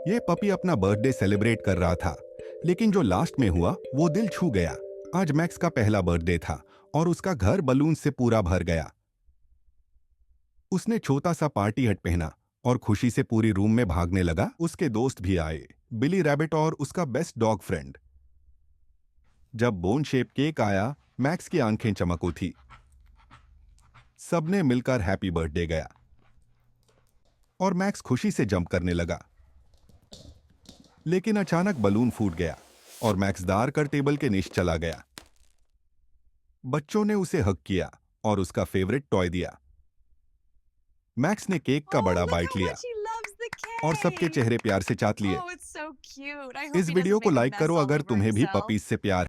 ये पपी अपना birthday celebrate कर रहा था, लेकिन जो लास्ट में हुआ वो दिल छू गया। आज मैक्स का पहला बर्थडे था और उसका घर बलून से पूरा भर गया। उसने छोटा सा पार्टी हट पहना और खुशी से पूरी रूम में भागने लगा। उसके दोस्त भी आए, बिली रैबिट और उसका बेस्ट डॉग फ्रेंड। जब बोन शेप केक आया, मैक्स की आंखें चमक उठी। सबने मिलकर हैप्पी बर्थडे गया और मैक्स खुशी से जंप करने लगा। लेकिन अचानक बलून फूट गया और मैक्स दार कर टेबल के नीचे चला गया। बच्चों ने उसे हग किया और उसका फेवरेट टॉय दिया। मैक्स ने केक का Oh, बड़ा look बाइट how लिया much he loves the और सबके cake. चेहरे प्यार से चाट लिए। Oh, it's so cute. I hope इस he वीडियो doesn't को make a लाइक mess करो all अगर over तुम्हें भी himself. पपीज से प्यार